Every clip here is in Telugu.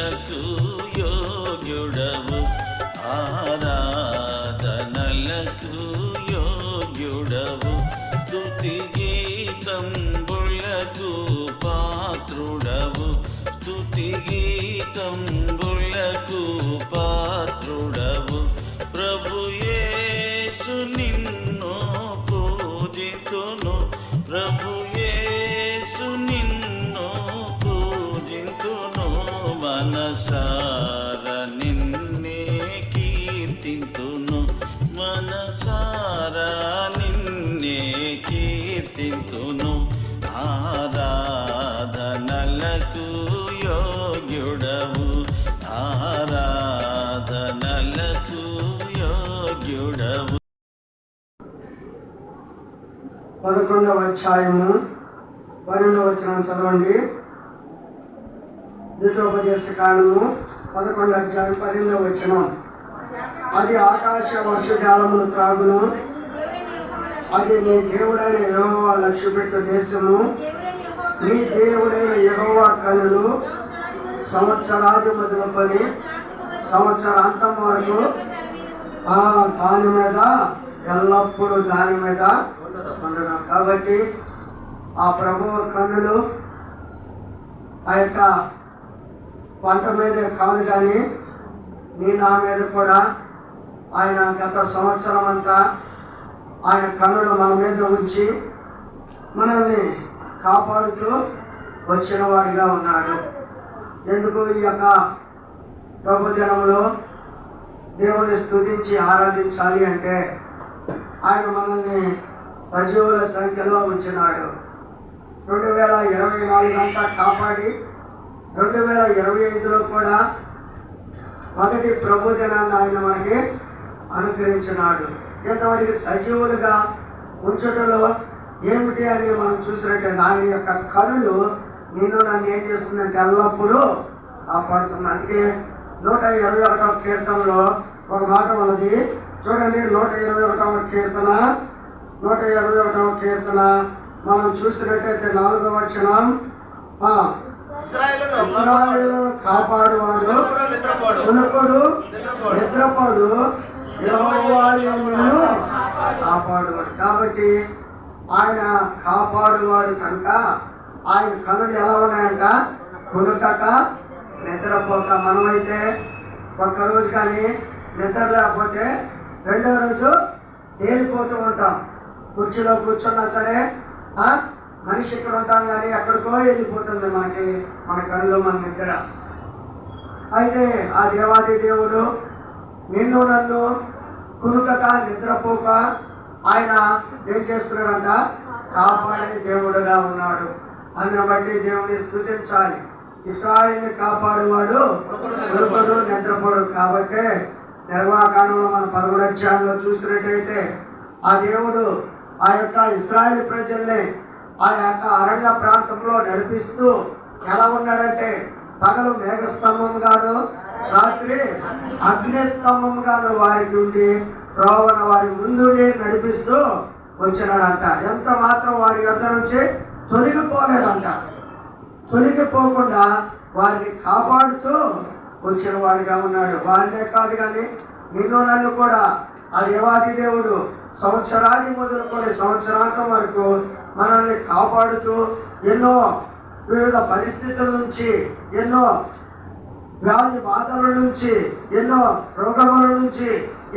ఆరాధనలకు యోగ్యుడవు, ఆరాధనలకు యోగ్యుడవు, స్తుతి గీతంబులకు పాత్రుడవు, స్తుతి గీతంబులకు పాత్రుడవు. ప్రభు యేసు నిన్ను పూజితును, ప్రభు యేసు నిన్ను పూజితును, మనసార నిన్నే కీర్తింతును, మనసార నిన్నే కీర్తింతును. ఆరాధనలకు యోగ్యుడవు, ఆరాధనలకు యోగ్యుడవు. 11వ అధ్యాయము 12వ వచనం చదవండి. ద్వితోపదేశ కాండము 11వ అధ్యాయం 12వ వచనం. అది ఆకాశ వర్షజాలమును త్రాగును, అది నీ దేవుడైన యెహోవా లక్ష్యపెట్టు దేశము, నీ దేవుడైన యెహోవా కనులు సంవత్సరాది మొదలుకొని సంవత్సరాంతం వరకు దాని మీద ఎల్లప్పుడూ దాని మీద ఉండడం. కాబట్టి ఆ ప్రభువు కన్నులు ఆ యొక్క పంట మీద కాదు, కానీ నా మీద కూడా ఆయన గత సంవత్సరం అంతా ఆయన కన్నులు మన మీద ఉంచి మనల్ని కాపాడుతూ వచ్చిన వాడిగా ఉన్నాడు. ఎందుకు ఈ యొక్క ప్రభు దినంలో దేవుని స్తుతించి ఆరాధించాలి అంటే ఆయన మనల్ని సజీవుల సంఖ్యలో ఉంచినాడు. 2024 అంతా కాపాడి 2025లో కూడా మొదటి ప్రభు దినాన్ని ఆయన మనకి అనుగ్రహించినాడు. ఇంతవాడికి సజీవులుగా ఉంచటంలో ఏమిటి అని మనం చూసినట్టయితే ఆయన యొక్క కరులు నిన్ను నన్ను ఏం చేస్తుందంటే ఎల్లప్పుడూ కాపాడుతుంది. అందుకే 121వ కీర్తనలో ఒక మాట ఉన్నది చూడండి. 121వ కీర్తన మనం చూసినట్టయితే 4వ వచనం, ఇశ్రాయేలును కాపాడువాడు కునుకుడు నిద్రపోడు, యెహోవా నిన్ను కాపాడువాడు. కాబట్టి ఆయన కాపాడువాడు కనుక ఆయన కనులు ఎలా ఉన్నాయంట, కునుకక నిద్రపోక. మనమైతే ఒక్కరోజు కానీ నిద్ర లేకపోతే రెండో రోజు తేలిపోతూ ఉంటాం. కుర్చీలో కూర్చున్నా సరే మనిషి ఇక్కడ ఉంటాం, కానీ ఎక్కడికో వెళ్ళిపోతుంది మనకి మన కళ్ళు, మన నిద్ర. అయితే ఆ దేవాది దేవుడు నిన్ను నన్ను కునుకక నిద్రపోక ఆయన ఏం చేస్తున్నాడంట, కాపాడే దేవుడుగా ఉన్నాడు. అందుని బట్టి దేవుని స్తుతించాలి. ఇశ్రాయేలుని కాపాడువాడు కునుకడు నిద్రపోడు. కాబట్టి నిర్వాకాండంలో మన 11వ అధ్యాయంలో చూసినట్టయితే ఆ దేవుడు ఆ యొక్క ఇశ్రాయేలు ప్రజల్ని ఆ యొక్క అరణ్య ప్రాంతంలో నడిపిస్తూ ఎలా ఉన్నాడంటే పగలు మేఘస్తంభంగాను రాత్రి అగ్నిస్తంభంగాను వారికి ఉండి త్రోవన వారి ముందుండి నడిపిస్తూ వచ్చినాడంట. ఎంత మాత్రం వారి యొద్ద నుంచి తొలగిపోలేదంట. తొలగిపోకుండా వారిని కాపాడుతూ వచ్చిన వాడిగా ఉన్నాడు. వారినే కాదు కానీ నిన్ను నన్ను కూడా ఆ దేవాది దేవుడు సంవత్సరాది మొదలుకొని సంవత్సరాంతం వరకు మనల్ని కాపాడుతూ ఎన్నో వివిధ పరిస్థితుల నుంచి, ఎన్నో వ్యాధి బాధల నుంచి, ఎన్నో రోగముల నుంచి,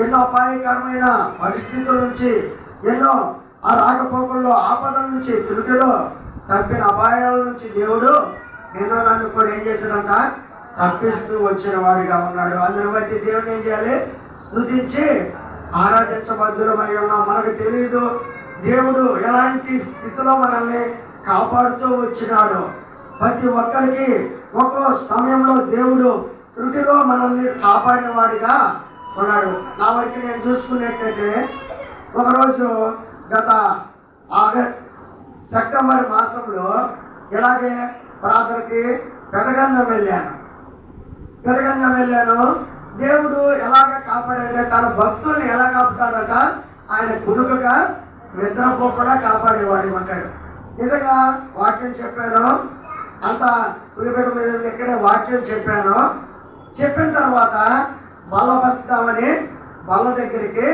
ఎన్నో అపాయకరమైన పరిస్థితుల నుంచి, ఎన్నో ఆ రాకపోకల్లో ఆపదల నుంచి, త్రుటిలో తప్పిన అపాయాల నుంచి దేవుడు నిన్ను నన్ను కూడా ఏం చేశాడంట, తప్పిస్తూ వచ్చిన వాడిగా ఉన్నాడు. అందుని బట్టి దేవుడిని ఏం చేయాలి, స్తుతించి ఆరాధించబద్దులమై ఉన్నాం. మనకు తెలియదు దేవుడు ఎలాంటి స్థితిలో మనల్ని కాపాడుతూ వచ్చినాడు. ప్రతి ఒక్కరికి ఒక్కో సమయంలో దేవుడు త్రుటిలో మనల్ని కాపాడిన వాడిగా ఉన్నాడు. నా వరకు నేను చూసుకునేటంటే ఒకరోజు గత సెప్టెంబర్ మాసంలో ఇలాగే ప్రార్థనకి పెదగంధం వెళ్ళాను. దేవుడు ఎలాగ కాపాడంటే తన భక్తుల్ని ఎలా కాపాడట, ఆయన కునుకగా నిద్రపోకుండా కాపాడేవాడు అంటాడు. నిజంగా వాక్యం చెప్పాను. అంత పులిపేట మీద ఇక్కడే వాక్యం చెప్పాను. చెప్పిన తర్వాత బలపరుచుదామని బల్ల దగ్గరికి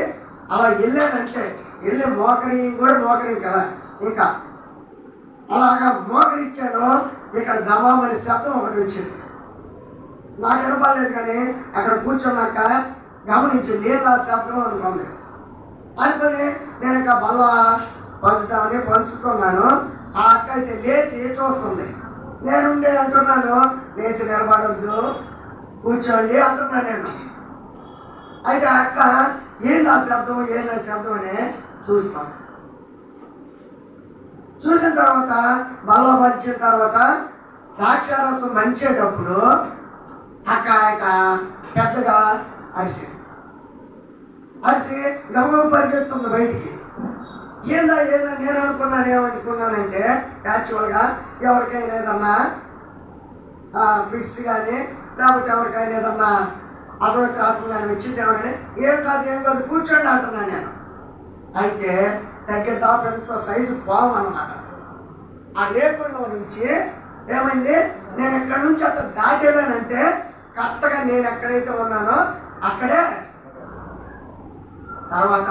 అలా వెళ్ళానంటే వెళ్ళి మోకరి కదా ఇంకా అలాగా మోకరిచ్చాను. ఇక్కడ దమామని శబ్దం ఒకటి వచ్చింది. నాకు వినపడలేదు, కానీ అక్కడ కూర్చున్నాక గమనించింది ఏం ఆ శబ్దం అనుకుంది. అనుకుని నేను ఇంకా బల్ల పంచుతున్నాను. ఆ అక్క అయితే లేచి చూస్తుంది. నేనుండే అంటున్నాను, లేచి నిలబడొద్దు, కూర్చోండి అంటున్నాను నేను. అయితే ఆ అక్క ఏంది ఆ శబ్దం అని చూస్తాను. చూసిన తర్వాత బల్ల పంచిన తర్వాత ద్రాక్షారసం మంచేటప్పుడు అక్క పెద్దగా అరిసి గమగ పరిగెత్తుంది బయటికి. ఏందా నేను ఏమనుకున్నానంటే యాక్చువల్గా ఎవరికైనా ఏదన్నా ఫిక్స్ కానీ లేకపోతే ఎవరికైనా ఏదన్నా అపవిత్రాత్మ కానీ వచ్చింది ఏమని ఏం కాదు కూర్చోండి అంటున్నాను నేను. అయితే దగ్గర దాపెంత సైజు పాము అన్నమాట. ఆ రేకుల్లో నుంచి ఏమైంది, నేను ఎక్కడి నుంచి అట్లా దాటేలానంటే కరెక్ట్గా నేను ఎక్కడైతే ఉన్నానో అక్కడే. తర్వాత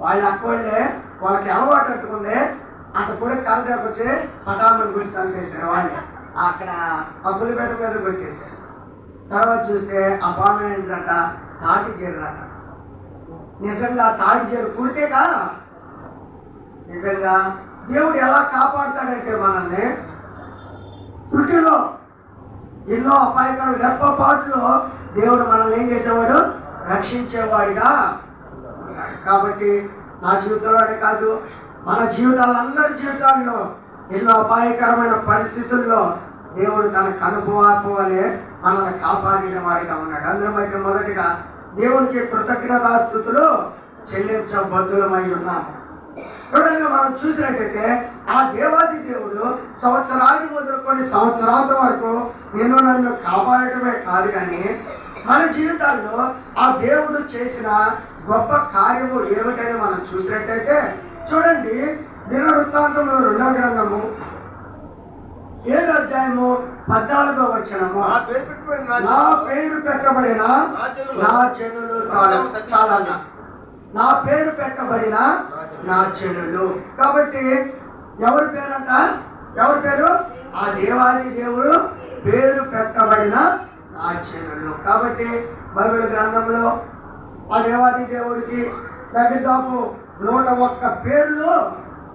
వాళ్ళ వాళ్ళకి అలవాటు అట్టుకుంది అక్కడ కూడా కర్ర దగ్గొచ్చి పటామని గుడి చంపేశారు వాళ్ళే. అక్కడ ఆ పులిపేట మీద కొట్టేశారు. తర్వాత చూస్తే ఆ పాము ఏంటంట తాటి జీరట. నిజంగా తాటి జీర కుడితే కాదా? నిజంగా దేవుడు ఎలా కాపాడుతాడంటే మనల్ని త్రుటిలో ఎన్నో అపాయకరం రెప్పపాటులో దేవుడు మనల్ని ఏం చేసేవాడు, రక్షించేవాడిగా. కాబట్టి నా జీవితంలోనే కాదు, మన జీవితాల్లో అందరి జీవితాల్లో ఎన్నో అపాయకరమైన పరిస్థితుల్లో దేవుడు తన కనుపవాలే మనల్ని కాపాడిన వాడిగా ఉన్నాడు. అందరం బట్టి మొదటిగా దేవునికి కృతజ్ఞతాస్తుతులు చెల్లించబద్దులమై ఉన్నాము. రెండోగా మనం చూసినట్టయితే ఆ దేవాది దేవుడు సంవత్సరాది మొదలుకొని సంవత్సరాల వరకు నన్ను కాపాడటమే కాదు, కానీ మన జీవితాల్లో ఆ దేవుడు చేసిన గొప్ప కార్యము ఏమిటని మనం చూసినట్టయితే చూడండి. దినవృత్తాంతంలో 2వ గ్రంథము 7వ అధ్యాయము 14వ వచనము, నా పేరు పెట్టబడిన నా జనులు చాలా నా పేరు పెట్టబడిన నా జనులు. కాబట్టి ఎవరి పేరంట? ఎవరి పేరు? ఆ దేవాది దేవుడు పేరు పెట్టబడిన నా జనులు. కాబట్టి బైబిల్ గ్రంథంలో ఆ దేవాది దేవుడికి దాదాపు 101 పేర్లు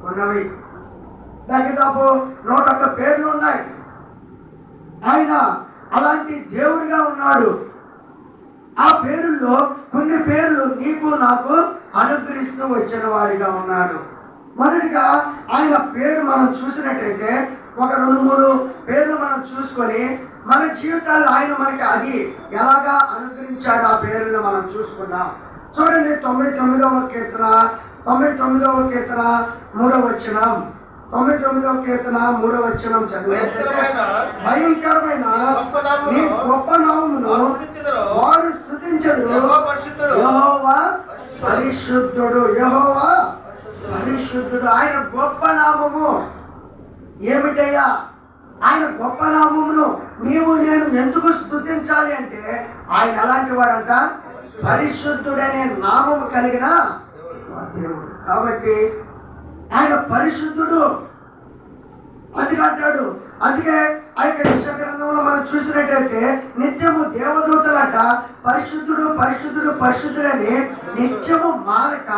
ఉన్నవి. దాదాపు 101 పేర్లు ఉన్నాయి. ఆయన అలాంటి దేవుడిగా ఉన్నాడు. ఆ పేరుల్లో కొన్ని పేర్లు నీకు నాకు అనుగ్రహిస్తూ వచ్చిన వాడిగా ఉన్నాడు. మొదటిగా ఆయన పేరు మనం చూసినట్టయితే ఒక 2-3 పేర్లు మనం చూసుకొని మన జీవితాల్లో ఆయన మనకి అది ఎలాగా అనుగ్రహించాడు ఆ పేర్లను మనం చూసుకున్నాం. చూడండి 99వ కీర్తన 3వ వచనం. 99వ కీర్తన 3వ వచనం చదివినట్లయితే భయంకరమైన నీ గొప్ప నామమును వారు స్తుతించెదరు. యెహోవా పరిశుద్ధుడు, యెహోవా పరిశుద్ధుడు. ఆయన గొప్ప నామము ఏమిటయ్యా? ఆయన గొప్ప నామమును నీవు నేను ఎందుకు స్తుతించాలి అంటే ఆయన ఎలాంటి వాడంట? పరిశుద్ధుడనే నామము కలిగిన దేవుడు. కాబట్టి ఆయన పరిశుద్ధుడు అది అంటాడు. అందుకే ఆ యొక్క యెషయా గ్రంథంలో మనం చూసినట్టయితే నిత్యము దేవదూతలట పరిశుద్ధుడు పరిశుద్ధుడు పరిశుద్ధుడని నిత్యము మారక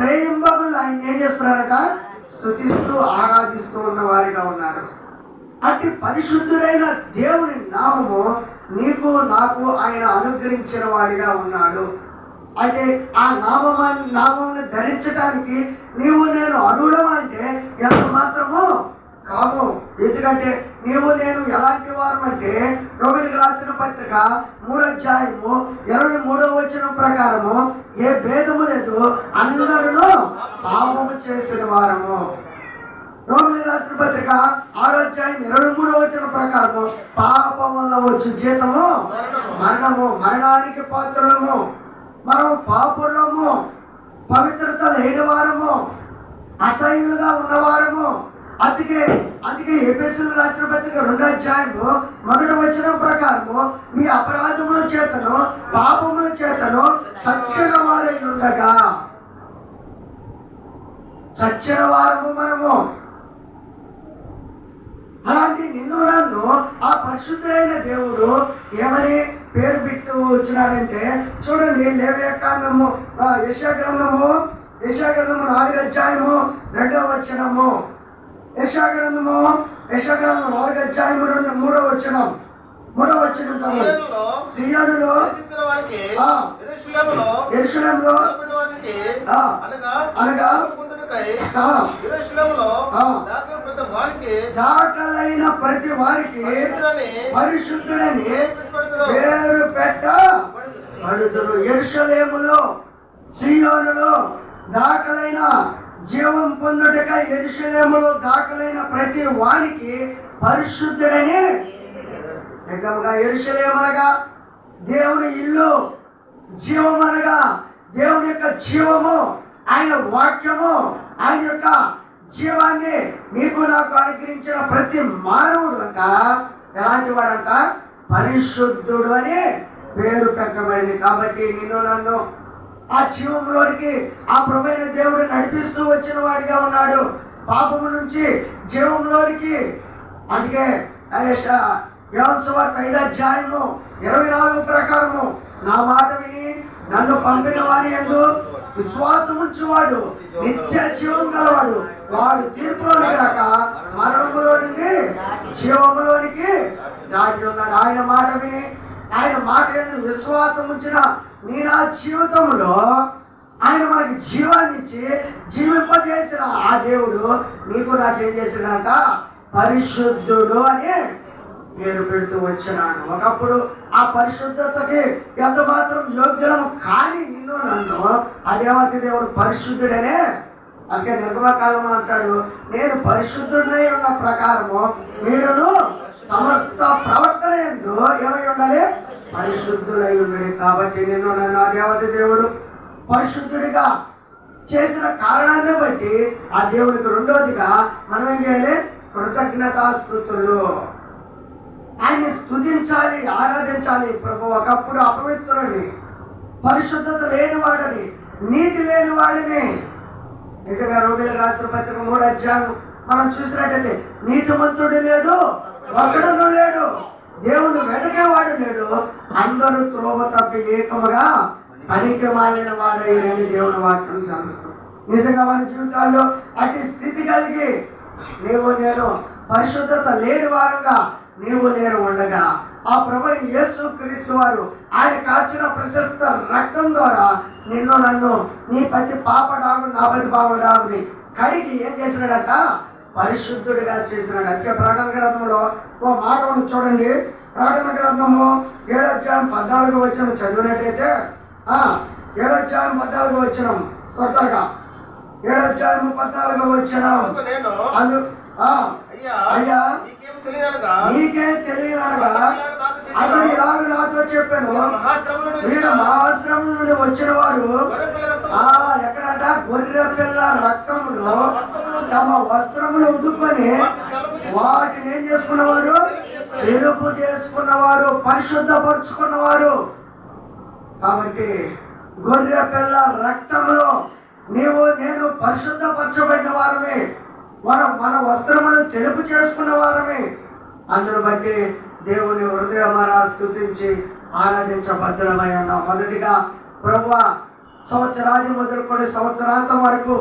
రేయింబగులు ఆయన ఏం చేస్తున్నారట? స్తుతిస్తూ ఆరాధిస్తూ ఉన్న వారిగా ఉన్నారు. అట్టి పరిశుద్ధుడైన దేవుని నామము నీకు నాకు ఆయన అనుగ్రహించిన వాడిగా ఉన్నాడు. అయితే ఆ నామముని ధరించడానికి నీవు నేను అర్హుడమా అంటే ఎంత మాత్రము కాము. ఎందుకంటే నీవు నేను ఎలాంటి వారం అంటే రోమిలికి రాసిన పత్రిక 3వ అధ్యాయము 23వ వచనం ప్రకారము ఏ భేదము లేదు, అందరూ పాపము చేసిన వారము. రోమిలికి రాసిన పత్రిక 6వ అధ్యాయం 23వ వచనం ప్రకారము పాపం వల్ల వచ్చే జీతము మరణము, మరణానికి పాత్రలము, మనం పాపులము, పవిత్రత లేని వారము, అసహ్యులుగా ఉన్నవారము. అందుకే ఎఫెసీయులకు రాసిన పత్రిక 2వ అధ్యాయము 1వ వచనం ప్రకారము మీ అపరాధముల చేతను పాపముల చేతను చచ్చిన వారై ఉండగా, చచ్చిన వారము మనము. అలాంటి నిన్ను నన్ను ఆ పరిశుద్ధుడైన దేవుడు ఏమని పేరు పెట్టు వచ్చినాడంటే, చూడండి లేవియా కాండము యెషయా గ్రంథము 4వ అధ్యాయము 2వ వచనము. యెషయా గ్రంథము 4వ అధ్యాయము 3వ వచనం. 3వ వచనం సియోనులో యెరూషలేములో అనగా దాఖలైన ప్రతి వారికి పరిశుద్ధుడని పేరు పెట్టబడుదురు. యెరూషలేములో సియోనులో దాఖలైన జీవం పొందుటకై యెరూషలేములో దాఖలైన ప్రతి వానికి పరిశుద్ధుడని. నిజంగా యెరూషలేము అనగా దేవుని ఇల్లు, జీవం అనగా దేవుని యొక్క జీవము, ఆయన వాక్యము, ఆయన యొక్క జీవాన్ని నీకు నాకు అనుగ్రహించిన ప్రతి మానవుడు అంట ఎలాంటి వాడంట పరిశుద్ధుడు అని పేరు పెట్టబడింది. కాబట్టి నిన్ను నన్ను ఆ జీవంలోనికి ఆ ప్రభువైన దేవుడు నడిపిస్తూ వచ్చిన వాడిగా ఉన్నాడు, పాపము నుంచి జీవంలోనికి. అందుకే యోహాను సువార్త 5వ అధ్యాయము 24 ప్రకారము నా మాట విని నన్ను పంపిన వాని యందు విశ్వాసం ఉంచువాడు నిత్య జీవం గలవాడు, వాడు తీర్పులోనికి రాక మరణములో నుండి జీవములోనికి దాటి ఉన్నాడు. ఆయన మాట విని ఆయన మాట యందు విశ్వాసం ఉంచిన నీ నా జీవితంలో ఆయన మనకి జీవాన్ని ఇచ్చి జీవింపజేసిన ఆ దేవుడు నీకు నాకేం చేసినాక పరిశుద్ధుడు అని పేరు పెడుతూ వచ్చినాడు. ఒకప్పుడు ఆ పరిశుద్ధతకి ఎంత మాత్రం యోగ్యము కానీ నిన్ను నన్ను ఆ దేవత దేవుడు పరిశుద్ధుడనే. అందుకే నిర్గమకాలం అంటాడు, నేను పరిశుద్ధుడై ఉన్న ప్రకారము మీరును సమస్త ప్రవర్తన యందు ఏమై ఉండాలి, పరిశుద్ధుడై ఉండాలి. కాబట్టి నిన్ను నన్ను ఆ దేవత దేవుడు పరిశుద్ధుడిగా చేసిన కారణాన్ని బట్టి ఆ దేవుడికి రెండోదిగా మనం ఏం చేయాలి, కృతజ్ఞతాస్తుతులు. ఆయన స్తుతించాలి, ఆరాధించాలి. ప్రభు ఒకప్పుడు అపవిత్రుని, పరిశుద్ధత లేనివాడని, నీతి లేనివాడిని. నిజంగా రోమిలకు రాసిన పత్రిక 3వ అధ్యాయం మనం చూసినట్టయితే నీతిమంతుడు లేడు, ఒక్కడును లేడు, దేవుడు వెతకేవాడు లేడు, అందరూ త్రోవ తప్పి ఏకముగా పనికి మాలిన వారైరని దేవుని వాక్యం సెలవిస్తుంది. నిజంగా మన జీవితాల్లో అట్టి స్థితి కలిగి నీవు నేను పరిశుద్ధత లేని వారంగా నీవు నేను ఉండగా ఆ ప్రభువైన యేసు క్రీస్తు వారు ఆయన కార్చిన ప్రశస్త రక్తం ద్వారా నిన్ను నన్ను నీ ప్రతి పాపడాగు నా ప్రతి పాపడాగుని కడిగి ఏం చేసినాడట, పరిశుద్ధుడిగా చేసినాడు. అందుకే ప్రకటన గ్రంథంలో ఓ మాట ఉంది చూడండి. ప్రకటన గ్రంథము 7వ అధ్యాయం 14వ వచనం చదివినట్టయితే 7వ అధ్యాయం 14వ వచనం త్వరగా 7వ అధ్యాయం 14వ వచనం. అయ్యా నీకే తెలియనగా అతడు ఇలాగ నాతో చెప్పాను, మీరు మహాశ్రమం నుండి వచ్చిన వారు ఎక్కడంట గొర్రె పిల్ల రక్తములో తమ వస్త్రములు ఉదుకొని వాటిని ఏం చేసుకున్నవారు, ఎరుపు చేసుకున్నవారు, పరిశుద్ధపరుచుకున్నవారు. కాబట్టి గొర్రె పిల్ల రక్తంలో నీవు నేను పరిశుద్ధపరచబడిన వారమే, మన వస్త్రమును తెలుపు చేసుకున్న వారమే. అందును బట్టి దేవుని హృదయమారా స్తుతించి ఆరాధించబద్ధమై ఉన్నాం. మొదటిగా ప్రభువా సంవత్సరాది మొదలుకొని సంవత్సరాంతం వరకు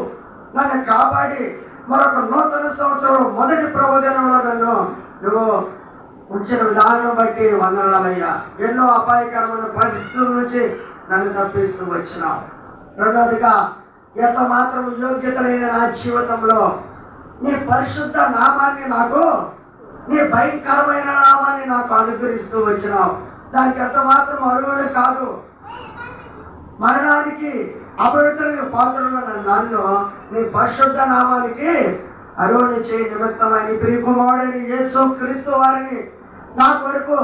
నన్ను కాపాడి మరొక నూతన సంవత్సరం మొదటి ప్రభుదినంలో నన్ను నువ్వు ఉంచిన విధానం బట్టి వందనాలయ్యా. ఎన్నో అపాయకరమైన పరిస్థితుల నుంచి నన్ను తప్పిస్తూ వచ్చినావు. రెండవదిగా ఎంత మాత్రం యోగ్యత లేని నా జీవితంలో నీ పరిశుద్ధ నామాన్ని నాకు, నీ భయంకరమైన నామాన్ని నాకు అనుగ్రహిస్తూ వచ్చినావు. దానికి ఎంత మాత్రం అర్హుడు కాదు. మరణానికి అపవిత్రమైన పాత్రలో నన్ను నీ పరిశుద్ధ నామానికి అర్హుని చేయి నిమిత్తమని ప్రియకుమారుడైన యేసు క్రీస్తు వారిని నా కొరకు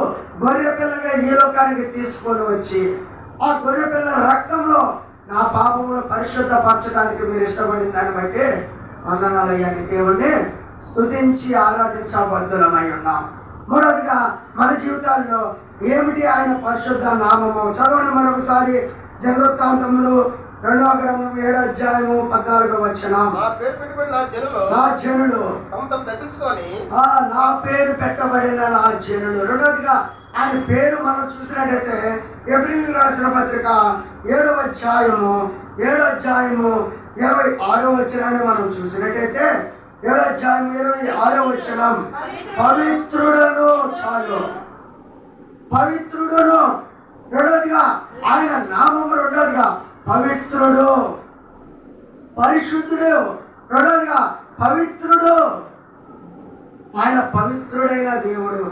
గొర్రె పిల్లగా ఈ లోకానికి తీసుకొని వచ్చి ఆ గొర్రె పిల్ల రక్తంలో నా పాపమును పరిశుద్ధపరచడానికి మీరు ఇష్టపడిన దాన్ని బట్టి వందనాలయ్యా. నీ దేవుణ్ణి స్తుతించి ఆరాధించబద్దులమై ఉన్నాం. మూడవదిగా మన జీవితాల్లో ఏమిటి ఆయన పరిశుద్ధ నామము? చదవండి మరొకసారి దినవృత్తాంతములు 2వ గ్రంథం 7వ అధ్యాయము 14వ వచనం. నా పేరు పెట్టబడిన నా పేరు పెట్టబడిన నా జనులు. రెండవదిగా ఆయన పేరు మనం చూసినట్టయితే ఎబ్రీయులకు రాసిన పత్రిక 7వ అధ్యాయము 26వ వచనాన్ని మనం చూసినట్టయితే 7వ అధ్యాయం 26వ వచనం, పవిత్రుడను. చాలు, పవిత్రుడును. రెండవదిగా ఆయన నామము, రెండవదిగా పవిత్రుడు, పరిశుద్ధుడు. రెండవదిగా పవిత్రుడు. ఆయన పవిత్రుడైన దేవుడు.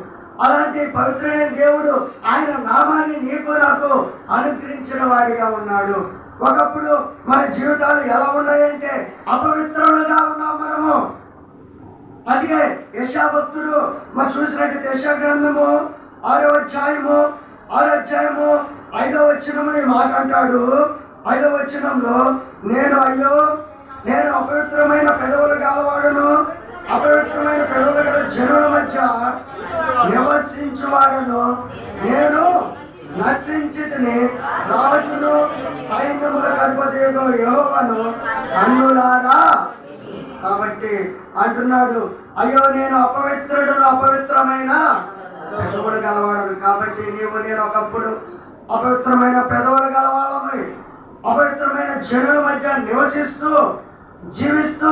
అలాంటి పవిత్రుడైన దేవుడు ఆయన నామాన్ని నీకు నాకు అనుగ్రహించిన వాడిగా ఉన్నాడు. ఒకప్పుడు మన జీవితాలు ఎలా ఉన్నాయంటే అపవిత్రులుగా ఉన్నాం మనము. అందుకే యెషయా భక్తుడు మనం చూసినట్టు యెషయా గ్రంథము 6వ అధ్యాయము 5వ వచనముని మాట అంటాడు. 5వ వచనంలో, నేను అపవిత్రమైన పెదవులు గలవాడను, అపవిత్రమైన పెదవులు గల జనుల మధ్య నివసించువాడను, నేను నశించితిని, రాజును సైన్యములకు అధిపతియగు యెహోవాను కన్నులారా. కాబట్టి అంటున్నాడు, అయ్యో నేను అపవిత్రుడును, అపవిత్రమైన పెదవులు గలవాడను. కాబట్టి నేను ఒకప్పుడు అపవిత్రమైన పెదవులు గలవాళ్ళమై అపవిత్రమైన జనుల మధ్య నివసిస్తూ జీవిస్తూ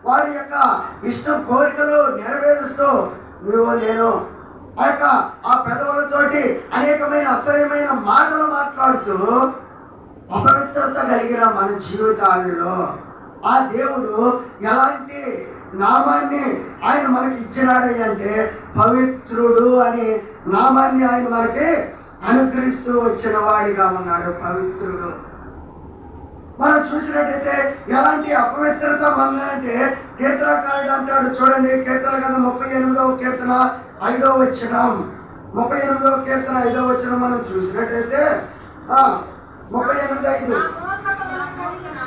వారి యొక్క ఇష్టం కోరికలు నెరవేరుస్తూ నేను ఆ పెదవులతోటి అనేకమైన అసహ్యమైన మాటలు మాట్లాడుతూ అపవిత్రత కలిగిన మన జీవితాల్లో ఆ దేవుడు ఎలాంటి నామాన్ని ఆయన మనకి ఇచ్చినాడు అంటే పవిత్రుడు అనే నామాన్ని ఆయన మనకి అనుగ్రహిస్తూ వచ్చిన వాడిగా ఉన్నాడు. పవిత్రుడు. మనం చూసినట్టయితే ఎలాంటి అపవిత్రత మన అంటే కీర్తనకారుడు అంటాడు. చూడండి, కీర్తన కదా 38వ కీర్తన 5వ వచనం. 38వ కీర్తన 5వ వచనం మనం చూసినట్టయితే 38:5,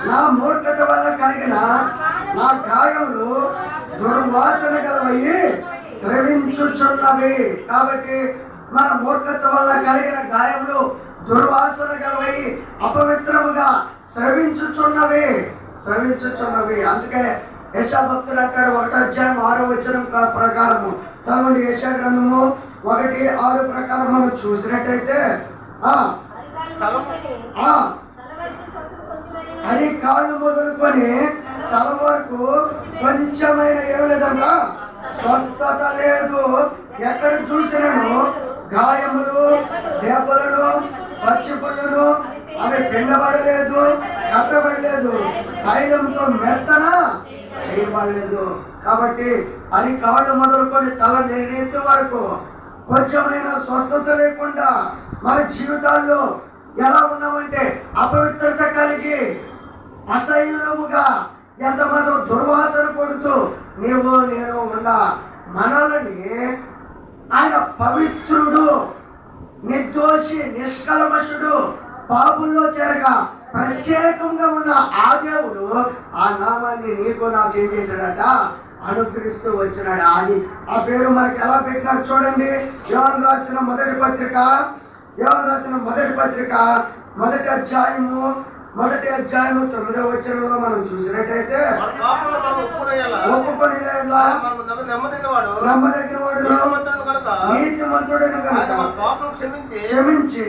నా మూర్ఖత వల్ల కలిగిన నా గాయములు దుర్వాసన గలవయ్యి స్రవించుచున్నవి. కాబట్టి మన మూర్ఖత వల్ల కలిగిన గాయములు దుర్వాసన గలవయ్యి అపవిత్రముగా స్రవించుచున్నవి. అందుకే యెషయా భక్తుడు అంటాడు 1వ అధ్యాయం 6వ వచనం ప్రకారము. చదవండి, యెషయా గ్రంథము 1:6 ప్రకారం మనం చూసినట్టయితే అది కాళ్ళు మొదలుకొని స్థలం వరకు కొంచెమైన ఏమి లేదంట, స్వస్థత లేదు. ఎక్కడ చూసినను గాయములు, దెబ్బలను, పచ్చిపుళ్ళను, అవి పిండబడలేదు, కట్టబడలేదు, తైలముతో మెత్తన చేయబడలేదు. కాబట్టి అది కాళ్ళు మొదలుకొని తల నెత్తి వరకు కొంచెమైన స్వస్థత లేకుండా మన జీవితాల్లో ఎలా ఉన్నామంటే అపవిత్రత కలిగి అసహ్యులముగా ఎంతమంది దుర్వాసన పడుతూ నేను ఉన్న మనల్ని ఆయన పవిత్రుడు, నిర్దోషి, నిష్కల్మషుడు, పాపుల్లో చేరగా ప్రత్యేకంగా ఉన్న ఆ దేవుడు ఆ నామాన్ని నీకు నాకు ఏం చేశాడట, అనుగ్రహిస్తూ వచ్చినాడు. అది ఆ పేరు మనకి ఎలా పెట్టినాడు చూడండి. యోహాను రాసిన మొదటి పత్రిక 1వ అధ్యాయము 9వ వచనంలో మనం చూసినట్టయితే ఒప్పుకొని నమ్మదగిన వాడు నీతిమంతుడైన కనుక క్షమించి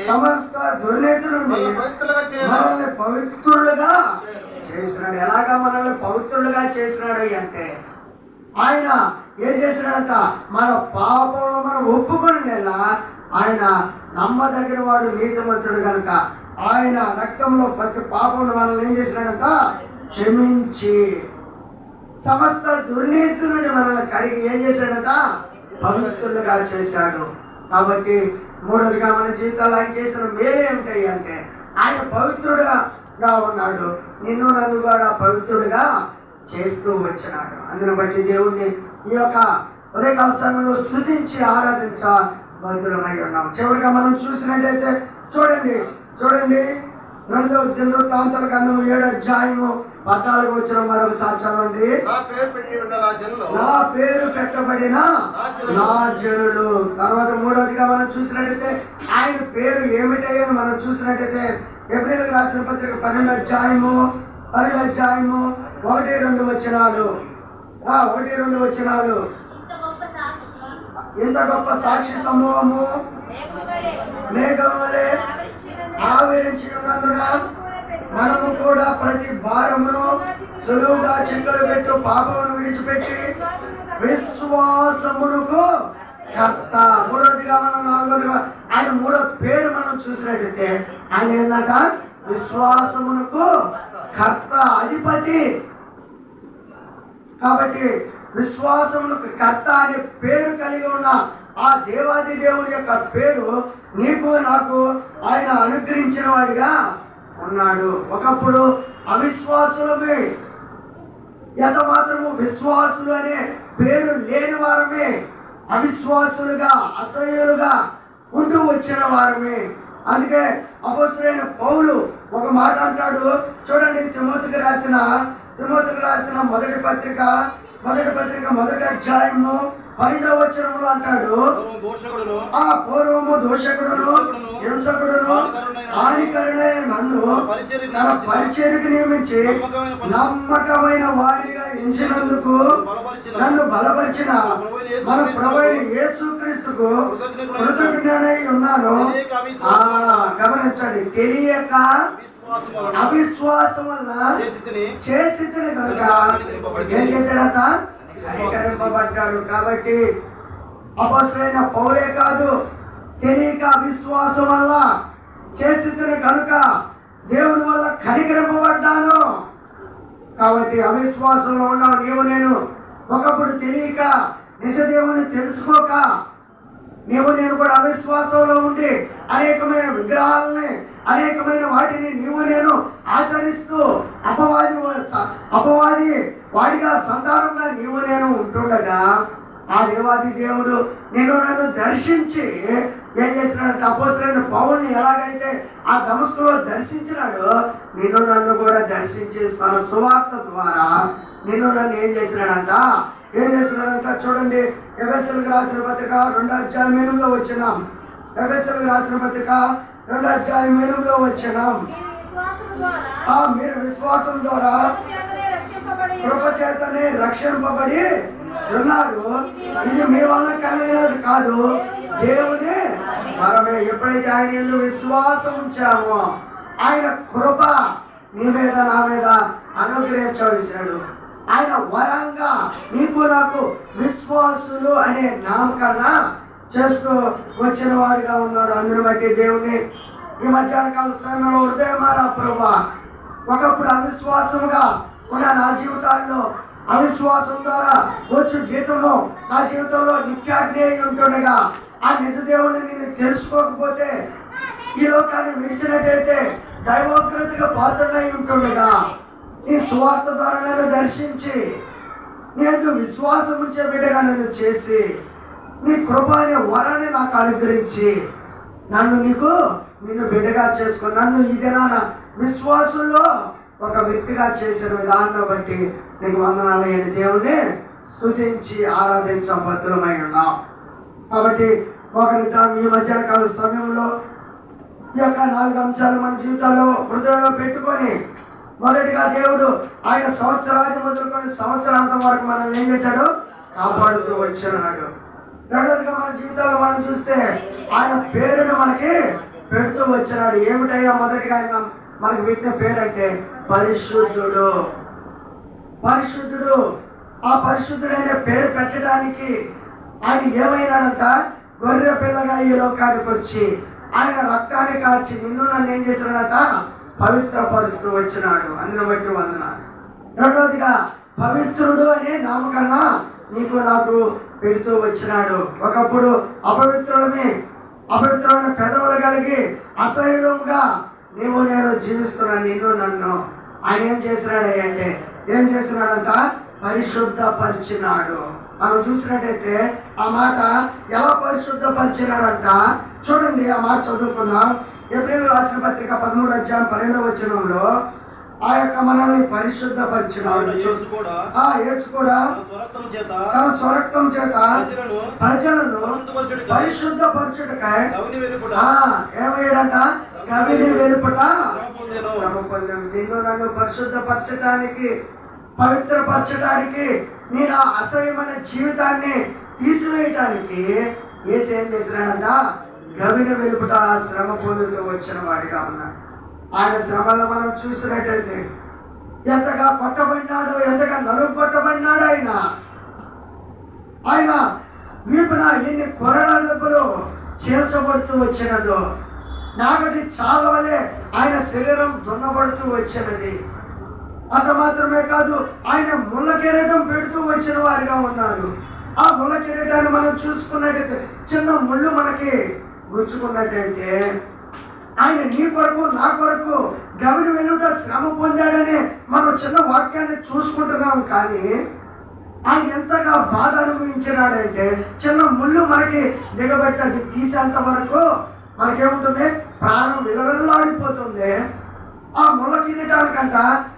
సమస్త దుర్నీతి నుండి మనల్ని పవిత్రులుగా చేసినాడు. ఎలాగా మనల్ని పవిత్రులుగా చేసినాడు అంటే ఆయన ఏం చేసినాడంట, మన పాపంలో మనం ఒప్పుకొనిలా ఆయన నమ్మదగిన వాడు నీతిమంతుడు కనుక ఆయన రక్తంలో ప్రతి పాపం మనల్ని ఏం చేసినాడంట, క్షమించి సమస్త దుర్నీతి నుండి మనల్ని కడిగి ఏం చేశాడట, పవిత్రులుగా చేశాడు. కాబట్టి మూడవదిగా మన జీవితాల్లో ఆయన చేసిన మేలేమిటాయి అంటే ఆయన పవిత్రుడుగా ఉన్నాడు, నిన్ను నన్ను కూడా పవిత్రుడిగా చేస్తూ వచ్చినాడు. అందుని బట్టి దేవుణ్ణి ఈ యొక్క ఉదయకాల సమయంలో స్తుతించి ఆరాధించబద్ధులమై ఉన్నాం. చివరిగా మనం చూసినట్టయితే చూడండి రెండో దినవృత్తాంతాల గ్రంథము 7వ అధ్యాయము 14వ వచనం మరొకసారి చదవండి. నా పేరు పెట్టి ఉన్న నా జనులు, నా పేరు పెట్టబడిన నా జనులు. తర్వాత మూడవదిగా మనం చూసినట్టయితే ఆయన పేరు ఏమిటని మనం చూసినట్టయితే ఎబ్రీయులకు రాసిన పత్రిక 12వ అధ్యాయము 1-2 వచనాలు. 1-2 వచనాలు. ఇంత గొప్ప సాక్షి సమూహము మేఘం వలె ఆవరించి ఉన్నందున మనము కూడా ప్రతి భారమును సులువుగా చిక్కులు పెట్టు పాపమును విడిచిపెట్టి విశ్వాసమునకు కర్త. మూడవదిగా మనం 4వదిగా ఆయన 3వ పేరు మనం చూసినట్టయితే ఆయన ఏంటంట? విశ్వాసమునకు కర్త, అధిపతి. కాబట్టి విశ్వాసమునకు కర్త అనే పేరు కలిగి ఉన్న ఆ దేవాది దేవుని యొక్క పేరు నీకు నాకు ఆయన అనుగ్రహించిన వాడిగా ఉన్నాడు. ఒకప్పుడు అవిశ్వాసులమే, ఎంత మాత్రము విశ్వాసులు అనే పేరు లేని వారమే, అవిశ్వాసులుగా అసహ్యులుగా ఉంటూ వచ్చిన వారమే. అందుకే అపోస్తలుడైన పౌలు ఒక మాట అంటాడు చూడండి. తిమోతికి రాసిన మొదటి పత్రిక 1వ అధ్యాయము 12వ వచనంలో అంటాడు, ఆ పూర్వము దోషకుడును హింసకుడును హానికరుడైన నన్ను తన పరిచర్యకు నియమించి నమ్మకమైన వారిగా ఎంచినందుకు నన్ను బలపరిచిన మన ప్రభువైన యేసుక్రీస్తుకు కృతజ్ఞుడనై ఉన్నాను. గమనించండి, తెలియక అవిశ్వాసం వల్ల చేసితిని కనుక ఏం చేశాడట? కనికరింపబడ్డాడు. కాబట్టి అపోస్తలుడైన పౌలే కాదు, తెలియక విశ్వాసం వల్ల చేసితిని కనుక దేవుని వల్ల కనికరింపబడ్డాను. కాబట్టి అవిశ్వాసంలో ఉన్నావు నీవు నేను. ఒకప్పుడు తెలియక నిజ దేవుని తెలుసుకోక నీవు నేను కూడా అవిశ్వాసంలో ఉండి అనేకమైన విగ్రహాలని అనేకమైన వాటిని నీవు నేను ఆచరిస్తూ అపవాది వాడిగా సంతానంగా నీవు నేను ఉంటుండగా ఆ దేవాది దేవుడు నేను నన్ను దర్శించి ఏం చేసినాడంటే అపోస్తలుడైన పౌలుని ఎలాగైతే ఆ దమస్కులో దర్శించినాడో నిన్ను నన్ను కూడా దర్శించి తన సువార్త ద్వారా నిన్ను నన్ను ఏం చేసినాడంట చూడండి. ఎఫెసీయులకు రాసిన పత్రిక 2వ అధ్యాయం 8వ వచనం. ఎఫెసీయులకు రాసిన పత్రిక 2వ అధ్యాయం 8వ వచనం. మీరు విశ్వాసం ద్వారా కృపచేతనే రక్షింపబడి ఉన్నారు. ఇది మీ వల్ల కలిగినది కాదు, దేవుని వరమే. ఎప్పుడైతే ఆయన యందు విశ్వాసం ఉంచామో ఆయన కృప నీ మీద నా మీద అనుగ్రహించాడు. ఆయన వరంగా నీకు నాకు విశ్వాసులు అనే నామకరణ చేస్తూ వచ్చిన వాడిగా ఉన్నాడు. అందుని బట్టి దేవుణ్ణి ఈ మధ్యాహ్న కాల సమయంలో హృదయమారా ప్రభా, ఒకప్పుడు అవిశ్వాసముగా ఉన్న నా జీవితాల్లో అవిశ్వాసం ద్వారా వచ్చే జీవితంలో నా జీవితంలో నిత్యాగ్ని అయి ఉంటుండగా ఆ నిజ దేవుడిని నిన్ను తెలుసుకోకపోతే ఈ లోకాన్ని విడిచినట్టయితే దైవోగ్రతగా పాత్రనై ఉంటుండగా నీ సువార్త ద్వారా నన్ను దర్శించి నేను విశ్వాసం ఉంచే బిడ్డగా నన్ను చేసి నీ కృప అనే వరాన్ని నాకు అనుగ్రహించి నిన్ను బిడ్డగా చేసుకుని నన్ను ఇదేనా విశ్వాసంలో ఒక వ్యక్తిగా చేసిన విధానం బట్టి నీకు వందనాలు అని దేవుడిని స్తుతించి ఆరాధించబద్ధులమై ఉన్నాం. కాబట్టి ఒకరిద్దాం ఈ మధ్యాహ్న కాల సమయంలో ఈ యొక్క 4 అంశాలు మన జీవితాల్లో హృదయంలో పెట్టుకొని మొదటిగా దేవుడు ఆయన సంవత్సరాది మొదలుకొని సంవత్సరాంతం వరకు మనల్ని ఏం చేశాడు? కాపాడుతూ వచ్చినాడు. రెండవదిగా మన జీవితాల్లో మనం చూస్తే ఆయన పేరును మనకి పెడుతూ వచ్చినాడు. ఏమిటయ్యా మొదటిగా ఆయన మనకి పెట్టిన పేరంటే పరిశుద్ధుడు. ఆ పరిశుద్ధుడైన పేరు పెట్టడానికి ఆయన ఏమైనాడంట? గొర్రె పిల్లగా ఈ లోకానికి వచ్చి ఆయన రక్తాన్ని కార్చి నిన్ను నన్ను ఏం చేసినాడట? పవిత్రపరుస్తూ వచ్చినాడు. అందుని బట్టి వందనాలు. రెండవదిగా పవిత్రుడు అనే నామకరణ నీకు నాకు పెడుతూ వచ్చినాడు. ఒకప్పుడు అపవిత్రమైన పెదవులు కలిగి అసహ్యంగా నేను జీవిస్తున్నాను నిన్ను నన్ను. ఆయన ఏం చేసినాడంట? పరిశుద్ధపరిచినాడు. మనం చూసినట్టయితే ఆ మాట ఎలా పరిశుద్ధపరిచినాడంట చూడండి. ఆ మాట చదువుకుందాం. ఎబ్రీయులకు రాసిన పత్రిక 13వ అధ్యాయం 12వ వచనంలో ఆ యొక్క మనల్ని పరిశుద్ధపరిచినాడు. యేసు కూడా యేసు కూడా తన స్వరక్తం చేత ప్రజలను పరిశుద్ధపరచుటకై ఏమయ్యాడంట? గవిని వెలుపట శ్రమ పొందాం. నిన్ను నన్ను పరిశుద్ధపరచడానికి, పవిత్రపరచడానికి, నేను ఆ అసహ్యమైన జీవితాన్ని తీసివేయటానికి యేసు ఏం చేసినాడంట? గవిని వెలుపట శ్రమ పొందుతూ వచ్చిన వాడిగా ఉన్నాడు. ఆయన శ్రమలను మనం చూసినట్టయితే ఎంతగా కొట్టబడినాడు, ఎంతగా నలుగొట్టబడినాడు. ఆయన వీపున ఎన్ని కొరడా దెబ్బలు చీల్చబడుతూ వచ్చినదో, నాగటి చాలా వలె ఆయన శరీరం దున్నబడుతూ వచ్చినది. అంత మాత్రమే కాదు, ఆయన ముళ్ళ కిరీటం పెడుతూ వచ్చిన వారిగా ఉన్నారు. ఆ ముళ్ళ కిరీటాన్ని మనం చూసుకున్నట్టయితే చిన్న ముళ్ళు మనకి గుచ్చుకున్నట్టయితే ఆయన నీ కొరకు నా కొరకు గవిని వెలుట శ్రమ పొందాడని మనం చిన్న వాక్యాన్ని చూసుకుంటున్నాం. కానీ ఆయన ఎంతగా బాధ అనుభవించినాడంటే చిన్న ముళ్ళు మనకి దిగబెడితే అది తీసేంత వరకు మనకేముంటుంది? ప్రాణం విలవిల్లాడిపోతుంది. ఆ ముళ్ళ కిరీటానికంట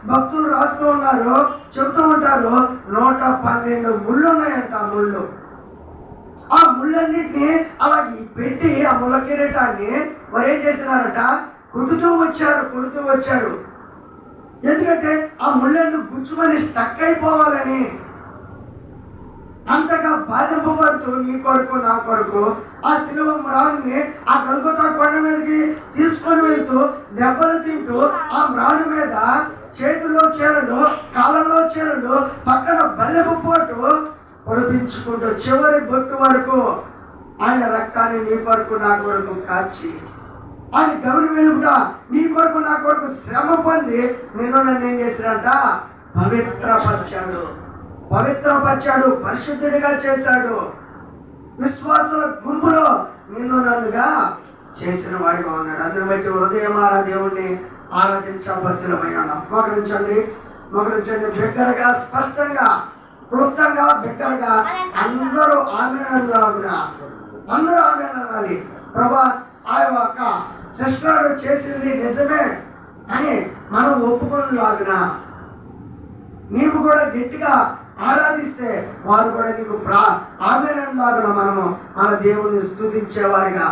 భక్తులు రాస్తూ ఉన్నారు, చెబుతూ ఉంటారు, 112 ముళ్ళు ఉన్నాయంట. ముళ్ళు, ఆ ముళ్ళన్నింటినీ అలాగే పెట్టి ఆ ముళ్ళ కిరీటాన్ని వారు ఏం చేసినారట? కొడుతూ వచ్చారు. ఎందుకంటే ఆ ముళ్ళను గుచ్చుకొని స్టక్ అయిపోవాలని. అంతగా బాధింపబడుతూ నీ కొరకు నా కొరకు ఆ శిలువ మ్రాణుని ఆ గల్గొతా కొండ మీదకి తీసుకొని వెళ్తూ దెబ్బలు తింటూ ఆ మ్రాణు మీద చేతుల్లో చీరలు, కాళ్ళల్లో చీరలు, పక్కన బల్లెపు పోటు పొడిపించుకుంటూ చివరి బొట్టు వరకు ఆయన రక్తాన్ని నీ కొరకు నా కొరకు కాచి ఆయన గవిని వెలుగుట నీ కొరకు నా కొరకు శ్రమ పొంది నిన్ను నన్ను ఏం చేసినట్ట? పవిత్రపరిచాడు, పరిశుద్ధుడిగా చేశాడు. విశ్వాసుల గుంపులో నిన్ను నన్నుగా చేసిన వాడిగా ఉన్నాడు. అందుని బట్టి హృదయమారా దేవుణ్ణి ఆరాధించబద్ధులమై ఉన్నాం. మోకరించండి బిగ్గరగా, స్పష్టంగా, క్లుప్తంగా, బిగ్గరగా అందరూ ఆమేనన్నారుగా. అందరూ ఆమేననాలి. ప్రభా, ఆ యొక్క సిస్టర్ చేసింది నిజమే అని మనం ఒప్పుకునేలాగున నీవు కూడా గట్టిగా ఆరాధిస్తే వారు కూడా నీకు ఆమేనలాగున మనము మన దేవుని స్తుతించేవారిగా,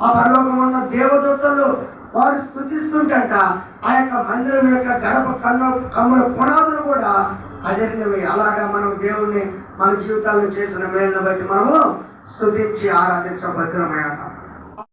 ఆ పరలోకం ఉన్న దేవదూతలు వారు స్తుతిస్తుంటంట. ఆ యొక్క మందిరం యొక్క గడప కమ్ముల పునాదులు కూడా అదిరినవి. అలాగా మనం దేవుణ్ణి మన జీవితాల్లో చేసిన మేలును బట్టి మనము స్తుతించి ఆరాధించబద్ధమై ఉన్నాం.